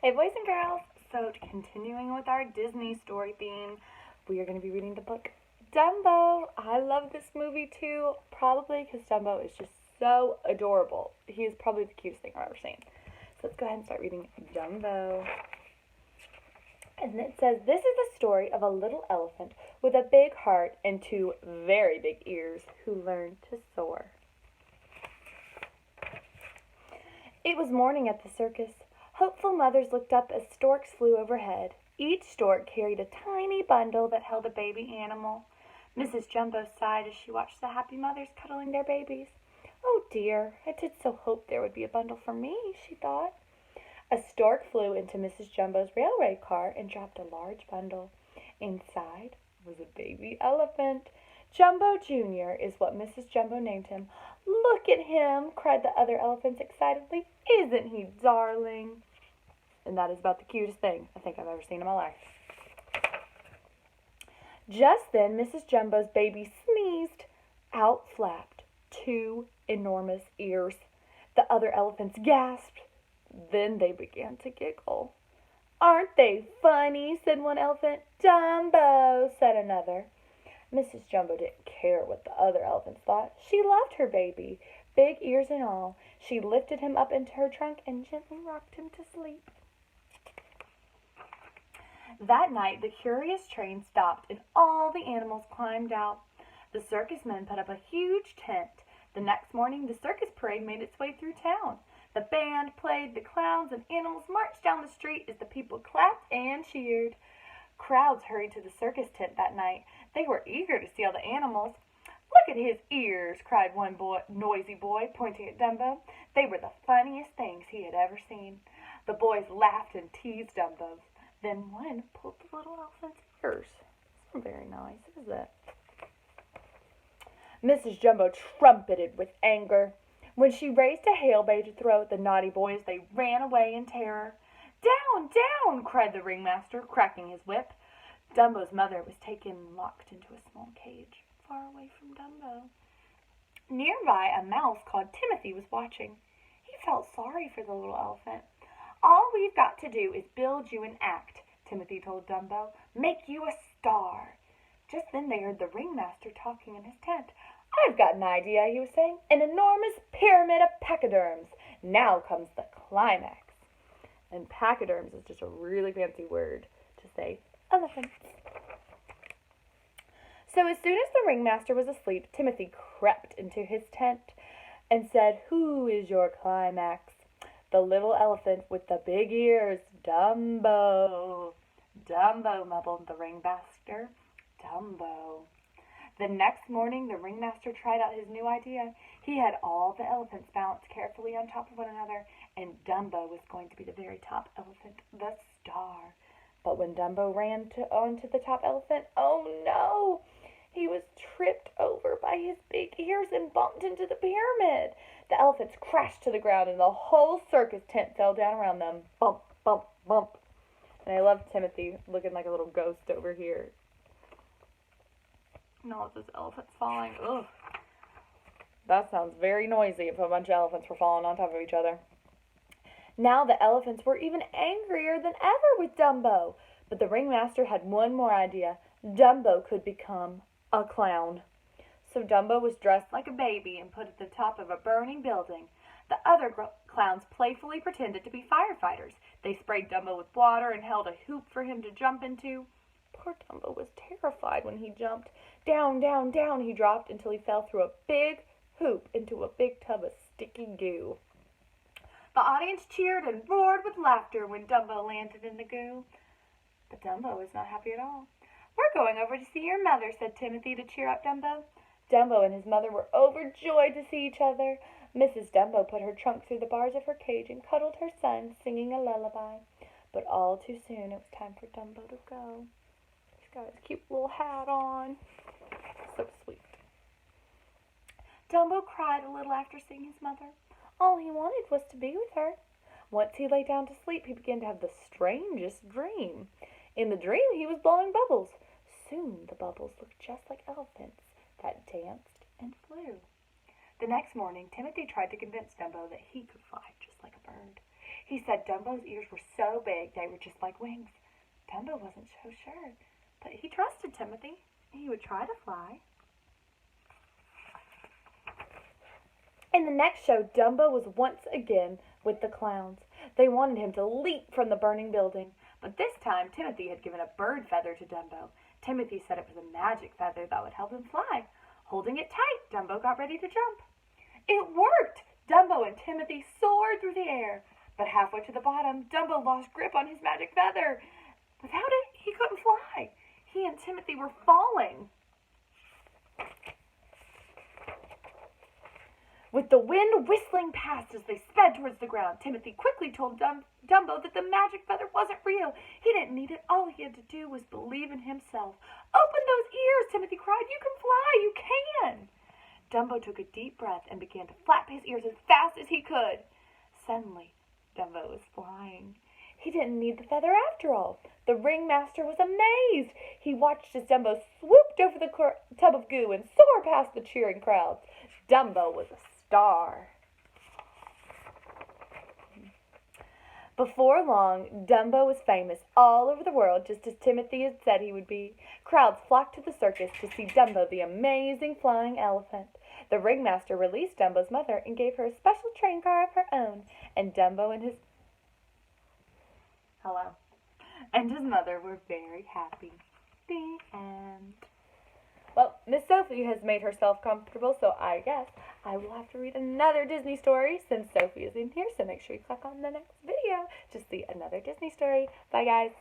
Hey boys and girls, so continuing with our Disney story theme, we are going to be reading the book Dumbo. I love this movie too, probably because Dumbo is just so adorable. He is probably the cutest thing I've ever seen. So let's go ahead and start reading Dumbo. And it says, this is the story of a little elephant with a big heart and two very big ears who learned to soar. It was morning at the circus. Hopeful mothers looked up as storks flew overhead. Each stork carried a tiny bundle that held a baby animal. Mrs. Jumbo sighed as she watched the happy mothers cuddling their babies. Oh dear, I did so hope there would be a bundle for me, she thought. A stork flew into Mrs. Jumbo's railway car and dropped a large bundle. Inside was a baby elephant. Jumbo Jr. is what Mrs. Jumbo named him. Look at him, cried the other elephants excitedly. Isn't he darling? And that is about the cutest thing I think I've ever seen in my life. Just then, Mrs. Jumbo's baby sneezed. Out flapped two enormous ears. The other elephants gasped. Then they began to giggle. Aren't they funny, said one elephant. Dumbo, said another. Mrs. Jumbo didn't care what the other elephants thought. She loved her baby, big ears and all. She lifted him up into her trunk and gently rocked him to sleep. That night, the curious train stopped and all the animals climbed out. The circus men put up a huge tent. The next morning, the circus parade made its way through town. The band played, the clowns and animals marched down the street as the people clapped and cheered. Crowds hurried to the circus tent that night. They were eager to see all the animals. Look at his ears, cried one noisy boy, pointing at Dumbo. They were the funniest things he had ever seen. The boys laughed and teased Dumbo. Then one pulled the little elephant's ears. It's not very nice, is it? Mrs. Jumbo trumpeted with anger. When she raised a hail-bay to throw at the naughty boys, they ran away in terror. Down, down, cried the ringmaster, cracking his whip. Dumbo's mother was taken and locked into a small cage, far away from Dumbo. Nearby, a mouse called Timothy was watching. He felt sorry for the little elephant. All we've got to do is build you an act, Timothy told Dumbo. Make you a star. Just then they heard the ringmaster talking in his tent. I've got an idea, he was saying. An enormous pyramid of pachyderms. Now comes the climax. And pachyderms is just a really fancy word to say elephants. So as soon as the ringmaster was asleep, Timothy crept into his tent and said, Who is your climax? The little elephant with the big ears, Dumbo. Dumbo, mumbled the ringmaster. Dumbo. The next morning, the ringmaster tried out his new idea. He had all the elephants balanced carefully on top of one another, and Dumbo was going to be the very top elephant, the star. But when Dumbo ran onto the top elephant, oh no! He was tripped over by his big ears and bumped into the pyramid. The elephants crashed to the ground, and the whole circus tent fell down around them. Bump, bump, bump. And I love Timothy looking like a little ghost over here. No, this elephant's falling. Ugh. That sounds very noisy if a bunch of elephants were falling on top of each other. Now the elephants were even angrier than ever with Dumbo. But the ringmaster had one more idea. Dumbo could become a clown. So Dumbo was dressed like a baby and put at the top of a burning building. The other clowns playfully pretended to be firefighters. They sprayed Dumbo with water and held a hoop for him to jump into. Poor Dumbo was terrified when he jumped. Down, down, down he dropped until he fell through a big hoop into a big tub of sticky goo. The audience cheered and roared with laughter when Dumbo landed in the goo. But Dumbo was not happy at all. We're going over to see your mother, said Timothy to cheer up Dumbo. Dumbo and his mother were overjoyed to see each other. Mrs. Dumbo put her trunk through the bars of her cage and cuddled her son, singing a lullaby. But all too soon it was time for Dumbo to go. He's got his cute little hat on. So sweet. Dumbo cried a little after seeing his mother. All he wanted was to be with her. Once he lay down to sleep, he began to have the strangest dream. In the dream, he was blowing bubbles. Soon the bubbles looked just like elephants that danced and flew. The next morning, Timothy tried to convince Dumbo that he could fly just like a bird. He said Dumbo's ears were so big they were just like wings. Dumbo wasn't so sure, but he trusted Timothy. He would try to fly. In the next show, Dumbo was once again with the clowns. They wanted him to leap from the burning building, but this time Timothy had given a bird feather to Dumbo. Timothy said it was a magic feather that would help him fly. Holding it tight, Dumbo got ready to jump. It worked! Dumbo and Timothy soared through the air, but halfway to the bottom, Dumbo lost grip on his magic feather. Without it, he couldn't fly. He and Timothy were falling. With the wind whistling past as they sped towards the ground, Timothy quickly told Dumbo that the magic feather wasn't real. He didn't need it. All he had to do was believe in himself. Open those ears, Timothy cried. You can fly. You can. Dumbo took a deep breath and began to flap his ears as fast as he could. Suddenly, Dumbo was flying. He didn't need the feather after all. The ringmaster was amazed. He watched as Dumbo swooped over the tub of goo and soared past the cheering crowds. Dumbo was a star. Before long, Dumbo was famous all over the world, just as Timothy had said he would be. Crowds flocked to the circus to see Dumbo the amazing flying elephant. The ringmaster released Dumbo's mother and gave her a special train car of her own, and Dumbo and his mother were very happy. The end. Well, Miss Sophie has made herself comfortable, so I guess I will have to read another Disney story since Sophie is in here, so make sure you click on the next video to see another Disney story. Bye, guys.